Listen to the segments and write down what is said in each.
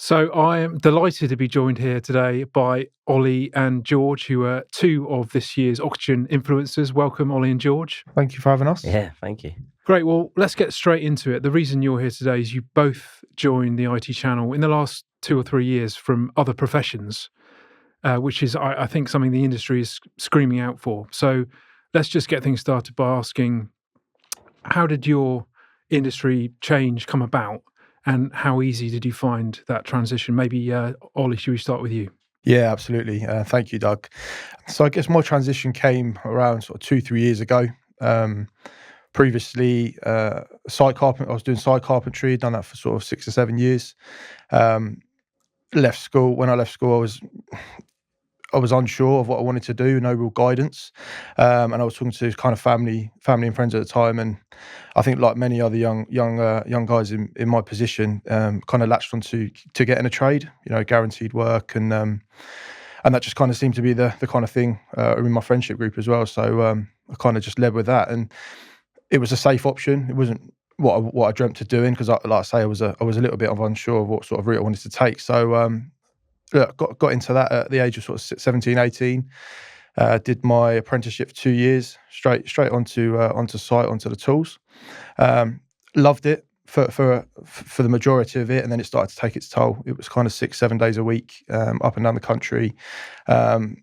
So I am delighted to be joined here today by Ollie and George, who are two of this year's Oxygen influencers. Welcome, Ollie and George. Thank you for having us. Yeah, thank you. Great. Well, let's get straight into it. The reason you're here today is you both joined the IT channel in the last 2 or 3 years from other professions, which is, I think, something the industry is screaming out for. So let's just get things started by asking, how did your industry change come about? And how easy did you find that transition? Maybe, Ollie, should we start with you? Yeah, absolutely. Thank you, Doug. So I guess my transition came around sort of 2-3 years ago. Previously, site carpenter. I was doing site carpentry. Done that for sort of 6 or 7 years. Left school. When I left school, I was unsure of what I wanted to do, no real guidance. And I was talking to kind of family and friends at the time. And I think, like many other young guys in my position, kind of latched on to getting a trade, guaranteed work. And that just kind of seemed to be the kind of thing in my friendship group as well. So I kind of just led with that. And it was a safe option. It wasn't what I dreamt of doing, because like I say, I was a little bit unsure of what sort of route I wanted to take. So got into that at the age of sort of 17, 18. Did my apprenticeship for 2 years, straight onto site, onto the tools. Loved it for the majority of it, and then it started to take its toll. It was kind of 6-7 days a week, up and down the country, and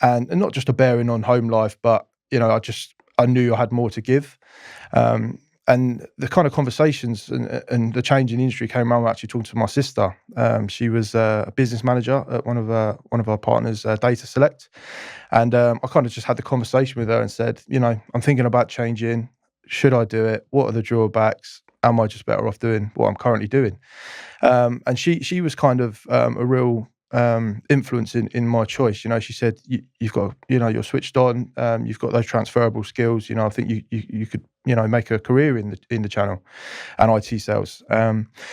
not just a bearing on home life, but I knew I had more to give. And the kind of conversations and the change in the industry came around actually talking to my sister. She was a business manager at one of our partners, Data Select. And I kind of just had the conversation with her and said, I'm thinking about changing. Should I do it? What are the drawbacks? Am I just better off doing what I'm currently doing? And she was kind of a real influence in my choice. She said, you've got, you're switched on, you've got those transferable skills. I think you could, make a career in the channel and IT sales.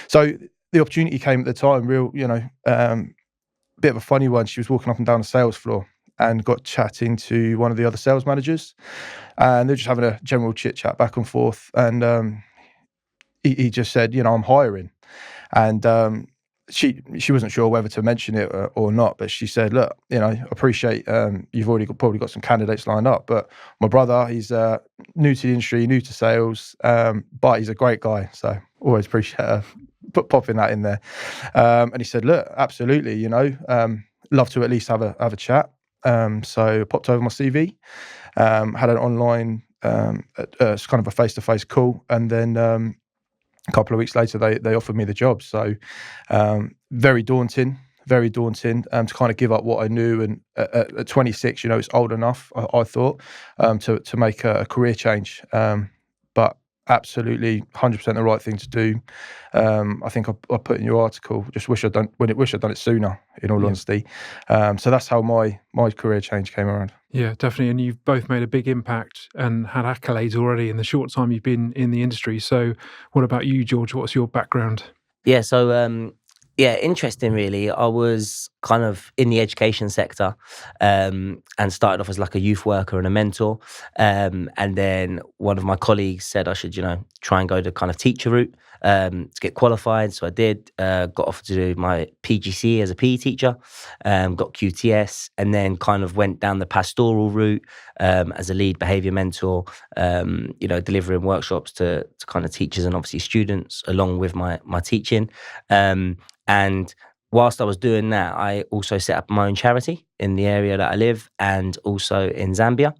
So the opportunity came at the time, bit of a funny one. She was walking up and down the sales floor and got chatting to one of the other sales managers, and they're just having a general chit chat back and forth. And he just said, I'm hiring. And she wasn't sure whether to mention it or not, but she said, look, appreciate you've probably got some candidates lined up, but my brother, he's new to the industry, new to sales, but he's a great guy, so always appreciate popping that in there. And he said, look, absolutely, love to at least have a chat. So I popped over my CV, had an online kind of a face-to-face call, and then a couple of weeks later, they offered me the job. So very daunting to kind of give up what I knew. And at 26, it's old enough, I thought, to make a career change. But absolutely 100% the right thing to do. I think I put in your article, just wish I'd done it sooner, in all honesty. So that's how my career change came around. Yeah, definitely. And you've both made a big impact and had accolades already in the short time you've been in the industry. So what about you, George? What's your background? Yeah, so interesting really. I was kind of in the education sector, and started off as like a youth worker and a mentor. And then one of my colleagues said I should, try and go the kind of teacher route, to get qualified. So I did, got offered to do my PGCE as a PE teacher, got QTS, and then kind of went down the pastoral route, as a lead behaviour mentor, delivering workshops to kind of teachers and obviously students along with my teaching. And whilst I was doing that, I also set up my own charity in the area that I live, and also in Zambia.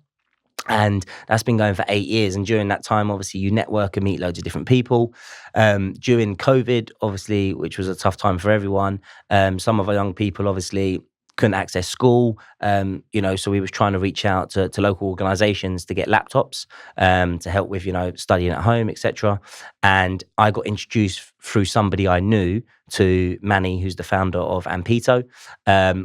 And that's been going for 8 years. And during that time, obviously, you network and meet loads of different people. During COVID, obviously, which was a tough time for everyone, some of our young people obviously couldn't access school, so we was trying to reach out to local organisations to get laptops, to help with, studying at home, etc. And I got introduced through somebody I knew to Manny, who's the founder of Ampito.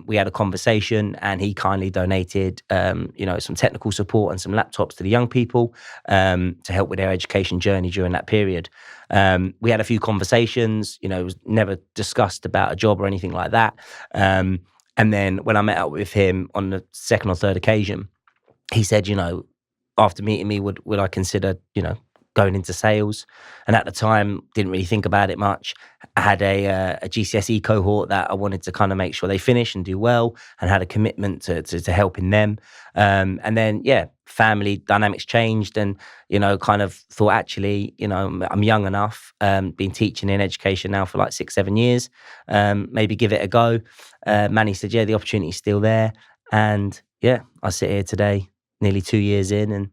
We had a conversation, and he kindly donated, some technical support and some laptops to the young people, to help with their education journey during that period. We had a few conversations, it was never discussed about a job or anything like that. And then when I met up with him on the second or third occasion, he said, after meeting me, would I consider, going into sales. And at the time, didn't really think about it much. I had a GCSE cohort that I wanted to kind of make sure they finish and do well, and had a commitment to helping them. And then, family dynamics changed, and, kind of thought, actually, I'm young enough, been teaching in education now for like 6-7 years, maybe give it a go. Manny said, the opportunity's still there. And I sit here today, nearly 2 years in, and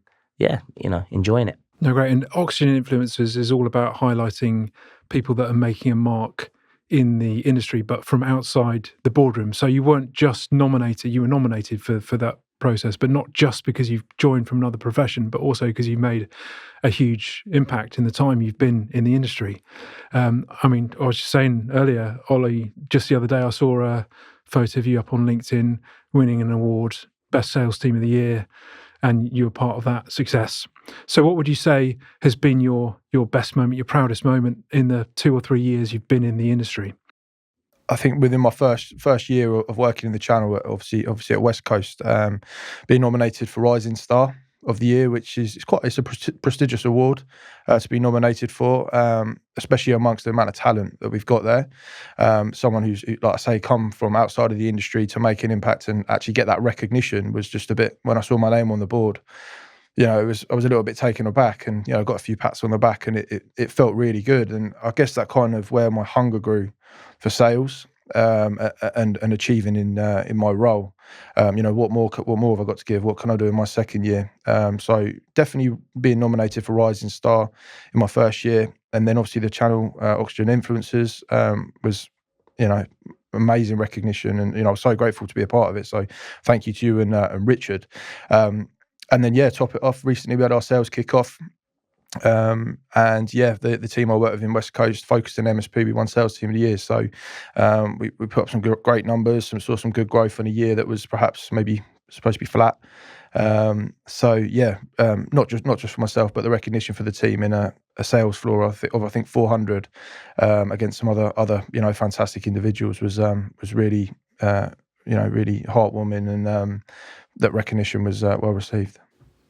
enjoying it. No, great. And Oxygen Influencers is all about highlighting people that are making a mark in the industry, but from outside the boardroom. So you weren't just nominated, you were nominated for that process, but not just because you've joined from another profession, but also because you've made a huge impact in the time you've been in the industry. I was just saying earlier, Ollie, just the other day, I saw a photo of you up on LinkedIn winning an award, Best Sales Team of the Year, and you were part of that success. So what would you say has been your best moment, your proudest moment in the 2 or 3 years you've been in the industry? I think within my first year of working in the channel, obviously at West Coast, being nominated for Rising Star of the Year, which is it's a prestigious award to be nominated for, especially amongst the amount of talent that we've got there. Someone who's, like I say, come from outside of the industry to make an impact and actually get that recognition was just a bit. When I saw my name on the board, I was a little bit taken aback, and I got a few pats on the back, and it felt really good. And I guess that kind of where my hunger grew for sales and achieving in my role. What more have I got to give? What can I do in my second year? So definitely being nominated for Rising Star in my first year, and then obviously the channel Oxygen Influencers was amazing recognition, and I was so grateful to be a part of it. So thank you to you and Richard. And then, top it off, recently we had our sales kick-off. The team I work with in West Coast focused on MSP. We won Sales Team of the Year. So we put up some great numbers, saw some good growth in a year that was perhaps maybe supposed to be flat. Not just for myself, but the recognition for the team in a sales floor of I think 400 against some other fantastic individuals was really really heartwarming, and that recognition was well received.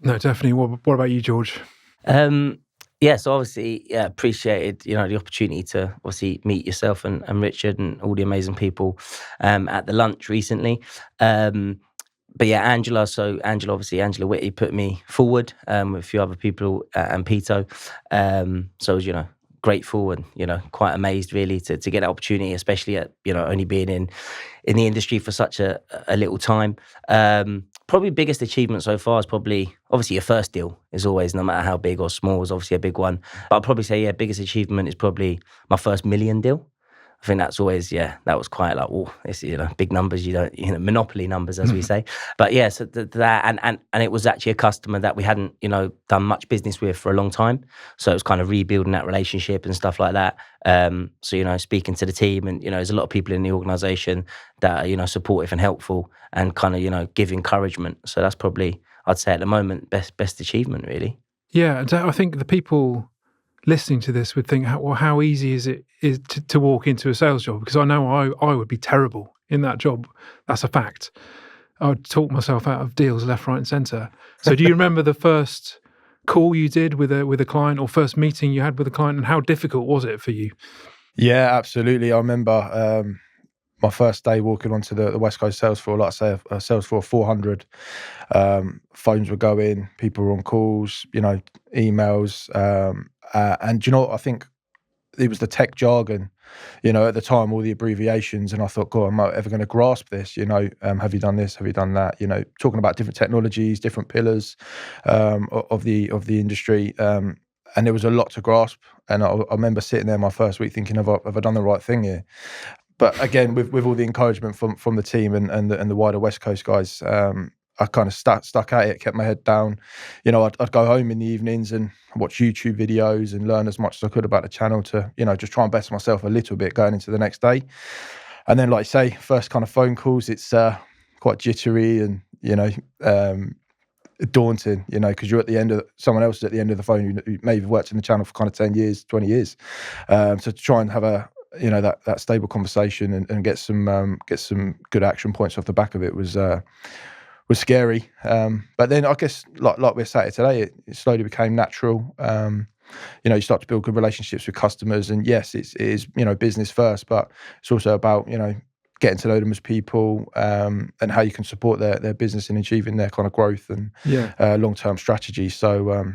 No, definitely. What about you, George? So obviously, appreciated, the opportunity to obviously meet yourself and Richard and all the amazing people at the lunch recently. Angela Whitty put me forward with a few other people and Pito. So I was, grateful and, quite amazed really to get that opportunity, especially at, only being in the industry for such a little time. Probably biggest achievement so far is probably, obviously your first deal is always, no matter how big or small, is obviously a big one. But I'd probably say, biggest achievement is probably my first $1 million deal. I think that's always, that was quite like, it's, big numbers, monopoly numbers, as we say. But so that, and it was actually a customer that we hadn't, done much business with for a long time. So it was kind of rebuilding that relationship and stuff like that. Speaking to the team, and, there's a lot of people in the organisation that are, supportive and helpful and kind of, give encouragement. So that's probably, I'd say at the moment, best achievement, really. Yeah, and I think the people listening to this would think, how easy is it to walk into a sales job? Because I know I would be terrible in that job. That's a fact. I would talk myself out of deals left, right, and centre. So do you remember the first call you did with a client, or first meeting you had with a client, and how difficult was it for you? Yeah, absolutely. I remember my first day walking onto the West Coast sales floor, like I say, a sales floor of 400. Phones were going, people were on calls, emails. And I think it was the tech jargon, at the time, all the abbreviations. And I thought, God, am I ever going to grasp this? Have you done this? Have you done that? Talking about different technologies, different pillars of the industry. And there was a lot to grasp. And I remember sitting there my first week thinking, have I done the right thing here? But again, with all the encouragement from the team and the wider West Coast guys, I kind of stuck at it, kept my head down. I'd go home in the evenings and watch YouTube videos and learn as much as I could about the channel to, just try and better myself a little bit going into the next day. And then, like I say, first kind of phone calls, it's quite jittery and, daunting, because you're at the end of, someone else is at the end of the phone who may have worked in the channel for kind of 10 years, 20 years. So to try and have that stable conversation and get some good action points off the back of it was scary. But then I guess like we're saying today, it slowly became natural. you start to build good relationships with customers. And yes, it is business first, but it's also about getting to know them as people, and how you can support their business in achieving their kind of growth and long-term strategy. So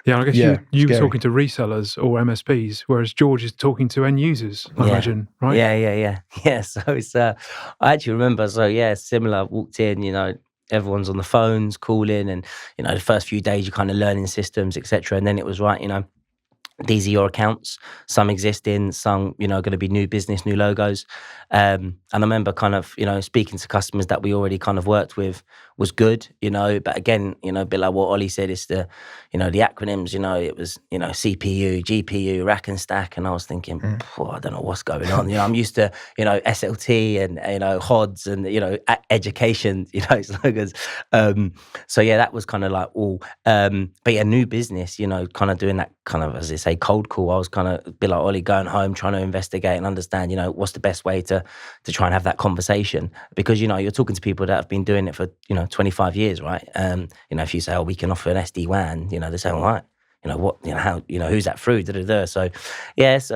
I guess you were talking to resellers or MSPs, whereas George is talking to end users, I imagine, right? Yeah. So it's I actually remember. So yeah, similar. Walked in, everyone's on the phones calling, and the first few days you're kind of learning systems, etc. And then it was right, these are your accounts, some existing, some going to be new business, new logos, and I remember kind of speaking to customers that we already kind of worked with was good, but again, a bit like what Ollie said, it's the the acronyms, it was CPU, GPU, rack and stack, and I was thinking, I don't know what's going on. I'm used to SLT and HODs and education slogans. So yeah, that was kind of like all, but yeah, new business, kind of doing that kind of, as they say, cold call. I was kind of a bit like Ollie, going home trying to investigate and understand what's the best way to try and have that conversation, because you're talking to people that have been doing it for 25 years, right? If you say, we can offer an SD-WAN, they say, all right, what, how, who's that through, So yes,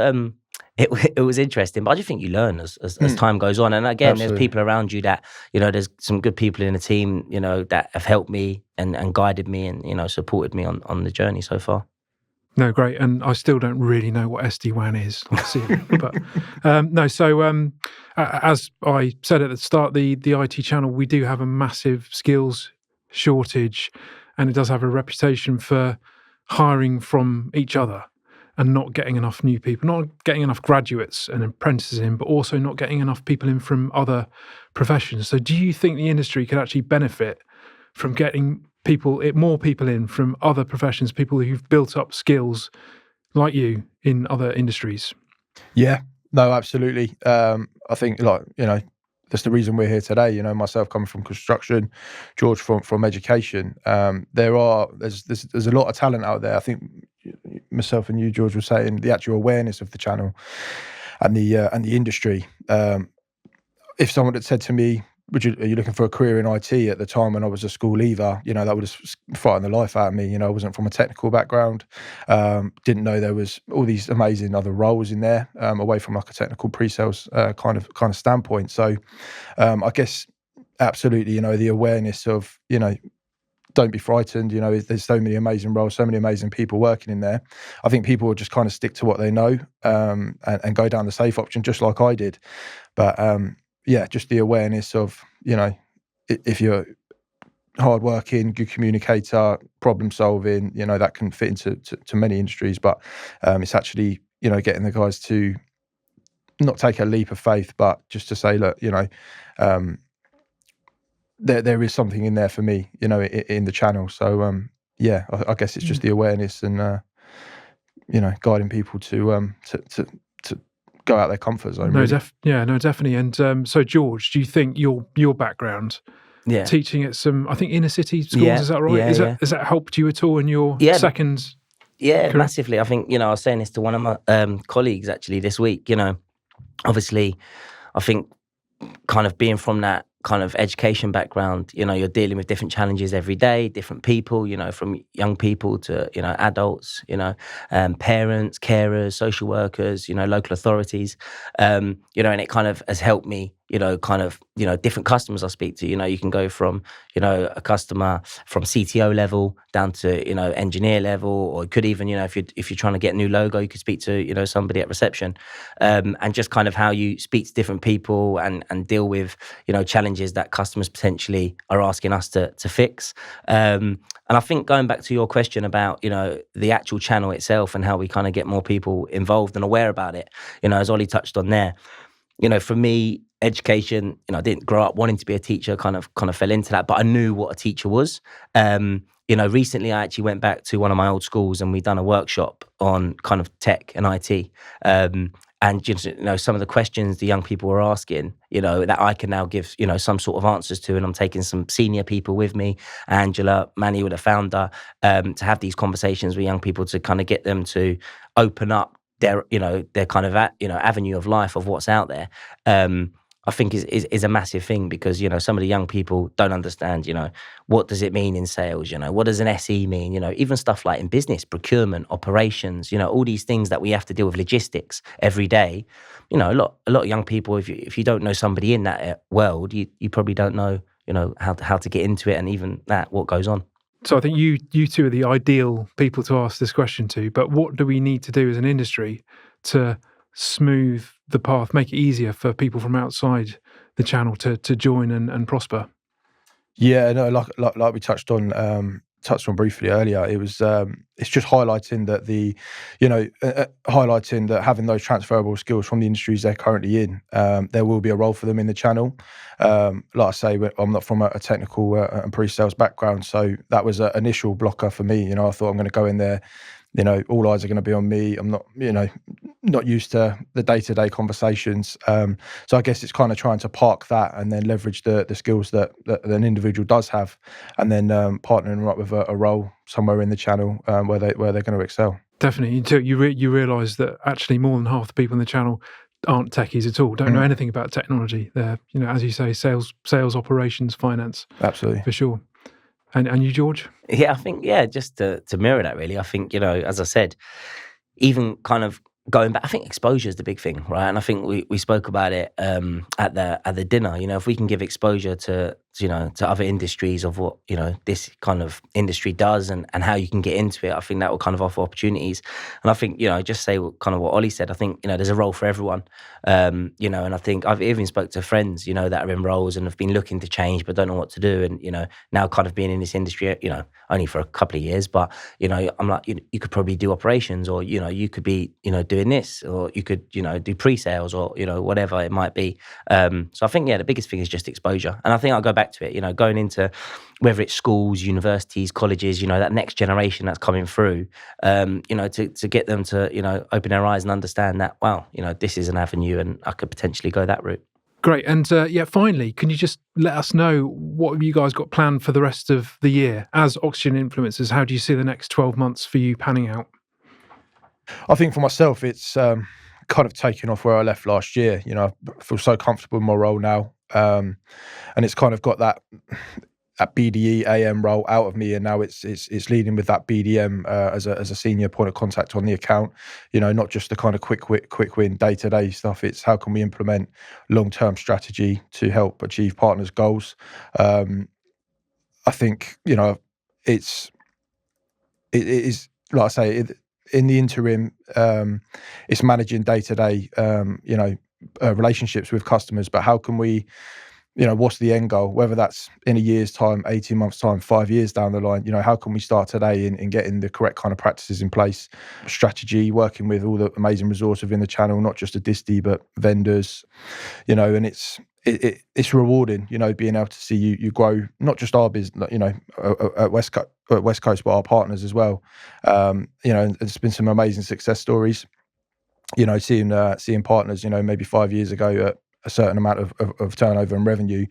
it was interesting, but I just think you learn as time goes on. And again, Absolutely. There's people around you that, there's some good people in the team, that have helped me and guided me and, supported me on the journey so far. No, great. And I still don't really know what SD-WAN is. I see it, but no. So as I said at the start, the IT channel, we do have a massive skills shortage, and it does have a reputation for hiring from each other and not getting enough new people, not getting enough graduates and apprentices in, but also not getting enough people in from other professions. So do you think the industry could actually benefit from getting more people in from other professions, people who've built up skills like you in other industries? Yeah, no, absolutely. I think that's the reason we're here today. Myself coming from construction, George from education. There's a lot of talent out there. I think myself and you, George, were saying the actual awareness of the channel and the industry. If someone had said to me, are you looking for a career in IT at the time when I was a school leaver, that would have frightened the life out of me. I wasn't from a technical background, didn't know there was all these amazing other roles in there, away from like a technical pre-sales kind of standpoint. So I guess absolutely, the awareness of, don't be frightened, there's so many amazing roles, so many amazing people working in there. I think people will just kind of stick to what they know, and go down the safe option, just like I did. But just the awareness of, if you're hardworking, good communicator, problem solving, that can fit into to many industries. But it's actually, getting the guys to not take a leap of faith, but just to say, look, there is something in there for me, in the channel. So I guess it's just the awareness and guiding people to go out their comfort zone. No, definitely. And so, George, do you think your background, teaching at some, I think, inner city schools, is that right? Has that helped you at all in your second? Yeah, career? Massively. I think I was saying this to one of my colleagues actually this week. Obviously, I think kind of being from that kind of education background, you're dealing with different challenges every day, different people, from young people to, adults, parents, carers, social workers, local authorities, and it kind of has helped me, different customers I speak to, you can go from, a customer from CTO level down to, engineer level, or it could even, if you're trying to get a new logo, you could speak to, somebody at reception, and just kind of how you speak to different people and deal with, challenges that customers potentially are asking us to fix. And I think going back to your question about, the actual channel itself and how we kind of get more people involved and aware about it, as Ollie touched on there, for me, education, I didn't grow up wanting to be a teacher, kind of fell into that, but I knew what a teacher was. Recently I actually went back to one of my old schools and we'd done a workshop on kind of tech and IT. And just, some of the questions the young people were asking, that I can now give, some sort of answers to. And I'm taking some senior people with me, Angela, Manny, the founder, to have these conversations with young people to kind of get them to open up their kind of, avenue of life of what's out there. I think is a massive thing, because, you know, some of the young people don't understand, you know, what does it mean in sales? You know, what does an SE mean? You know, even stuff like in business, procurement, operations, you know, all these things that we have to deal with, logistics every day. You know, a lot of young people, if you don't know somebody in that world, you probably don't know, you know, how to get into it, and even that, what goes on. So I think you two are the ideal people to ask this question to. But what do we need to do as an industry to smooth the path, make it easier for people from outside the channel to join and prosper? Yeah, no, like we touched on briefly earlier. It was it's just highlighting that highlighting that having those transferable skills from the industries they're currently in, there will be a role for them in the channel. Like I say, I'm not from a technical and pre-sales background, so that was an initial blocker for me. You know, I thought I'm going to go in there, you know, all eyes are going to be on me. I'm not, you know, not used to the day-to-day conversations. So I guess it's kind of trying to park that and then leverage the skills that an individual does have, and then partnering up with a role somewhere in the channel where they're going to excel. Definitely. Until you realise that actually more than half the people in the channel aren't techies at all, don't know anything about technology. They're, you know, as you say, sales, operations, finance. Absolutely. For sure. And you, George? Yeah, I think, just to mirror that, really. I think, you know, as I said, even kind of going back, I think exposure is the big thing, right? And I think we spoke about it at the dinner. You know, if we can give exposure to other industries of what, you know, this kind of industry does, and how you can get into it, I think that will kind of offer opportunities. And I think, you know, just say kind of what Ollie said. I think, you know, there's a role for everyone. You know, and I think I've even spoke to friends, you know, that are in roles and have been looking to change but don't know what to do. And, you know, now kind of being in this industry, you know, only for a couple of years, but, you know, I'm like, you could probably do operations, or, you know, you could be, you know, doing this, or you could, you know, do pre-sales, or, you know, whatever it might be. So I think, the biggest thing is just exposure. And I think I'll go back to it, you know, going into whether it's schools, universities, colleges, you know, that next generation that's coming through, you know, to get them to, you know, open their eyes and understand that, wow, you know, this is an avenue and I could potentially go that route. Great. And finally, can you just let us know what have you guys got planned for the rest of the year as Oxygen influencers? How do you see the next 12 months for you panning out? I think for myself, it's kind of taking off where I left last year. You know, I feel so comfortable in my role now, and it's kind of got that BDE AM role out of me, and now it's leading with that BDM as a senior point of contact on the account. You know, not just the kind of quick win day-to-day stuff. It's how can we implement long-term strategy to help achieve partners' goals. I think, you know, it is, like I say, in the interim, it's managing day-to-day, you know, relationships with customers, but how can we, you know, what's the end goal? Whether that's in a year's time, 18 months' time, 5 years down the line, you know, how can we start today in getting the correct kind of practices in place, strategy, working with all the amazing resources within the channel, not just a disty, but vendors, you know, and it's rewarding, you know, being able to see you grow, not just our business, you know, at West Coast, but our partners as well. You know, and there's been some amazing success stories, you know, seeing partners, you know, maybe 5 years ago at a certain amount of turnover and revenue,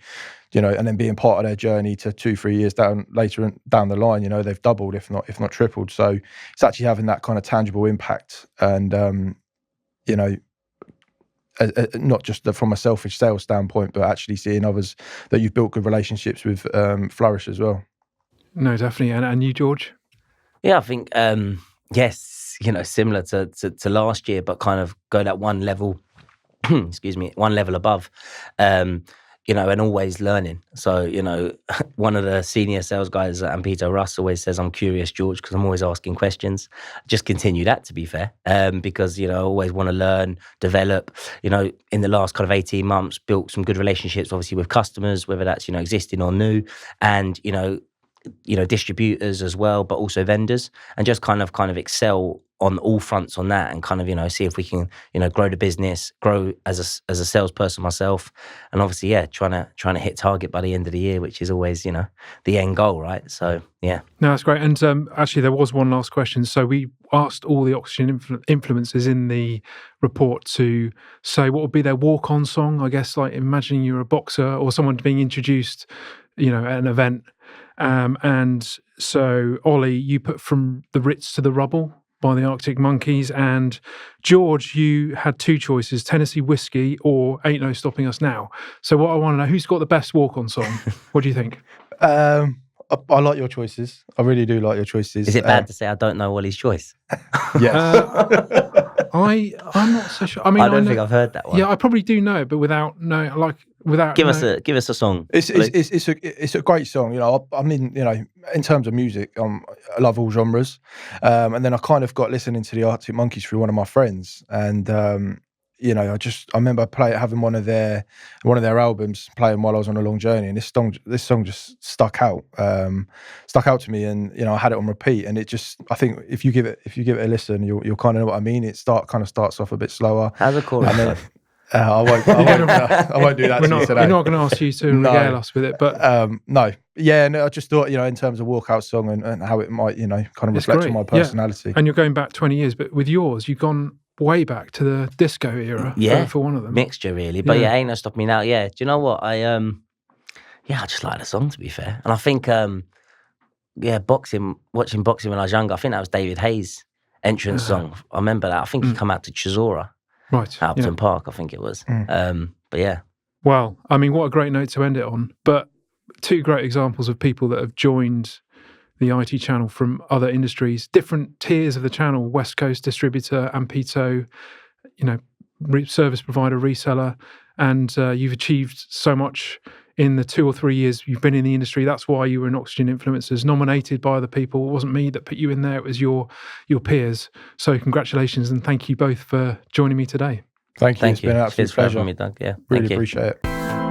you know, and then being part of their journey to 2-3 years down the line, you know, they've doubled, if not tripled. So it's actually having that kind of tangible impact, and you know, not just from a selfish sales standpoint, but actually seeing others that you've built good relationships with flourish as well. No, definitely. And you, George? Yeah, I think yes, you know, similar to last year, but kind of go that one level. Excuse me, one level above, you know, and always learning. So, you know, one of the senior sales guys, Peter Russ, always says, I'm curious, George, because I'm always asking questions. Just continue that, to be fair, because, you know, I always want to learn, develop. You know, in the last kind of 18 months, built some good relationships, obviously, with customers, whether that's, you know, existing or new, and, you know, distributors as well, but also vendors, and just kind of excel on all fronts on that, and kind of, you know, see if we can, you know, grow the business, grow as a salesperson myself, and obviously, trying to hit target by the end of the year, which is always, you know, the end goal, right? So, yeah. No, that's great. And actually, there was one last question. So we asked all the Oxygen influencers in the report to say what would be their walk-on song. I guess, like imagining you're a boxer or someone being introduced, you know, at an event. And so, Ollie, you put From the Ritz to the Rubble. by the Arctic Monkeys. And George, you had two choices, Tennessee Whiskey or Ain't No Stopping Us Now. So what I want to know, who's got the best walk-on song? What do you think? I like your choices. I really do like your choices. Is it bad to say I don't know Wally's choice? Yes. I'm not so sure. I mean, I don't think I've heard that one. Yeah, I probably do know it, but without Give us a song. It's a great song. You know, I mean, you know, in terms of music, I love all genres. And then I kind of got listening to the Arctic Monkeys through one of my friends, and you know, I remember having one of their albums playing while I was on a long journey, and this song just stuck out to me, and you know, I had it on repeat, and I think if you give it a listen, you'll kind of know what I mean. It starts off a bit slower. How's the chorus? And then, I won't do that. We're not going to ask you to regale us with it, but no, yeah, no. I just thought, you know, in terms of walkout song and how it might, you know, kind of reflect on my personality. Yeah. And you're going back 20 years, but with yours, you've gone way back to the disco era. For one of them, mixture really. But yeah, Ain't No Stopping Me Now. Yeah, do you know what I just like the song, to be fair, and I think watching boxing when I was younger, I think that was David Hayes' entrance song. I remember that. I think he come out to Chisora. Right, Upton Park, I think it was. But yeah. Well, I mean, what a great note to end it on. But two great examples of people that have joined the IT channel from other industries, different tiers of the channel: West Coast distributor, Ampito, you know, service provider, reseller, and you've achieved so much in the 2 or 3 years you've been in the industry. That's why you were in Oxygen Influencers, nominated by other people. It wasn't me that put you in there, it was your peers. So congratulations, and thank you both for joining me today. Thank you. It's been an absolute pleasure. For having me, Doug. Yeah, really appreciate it.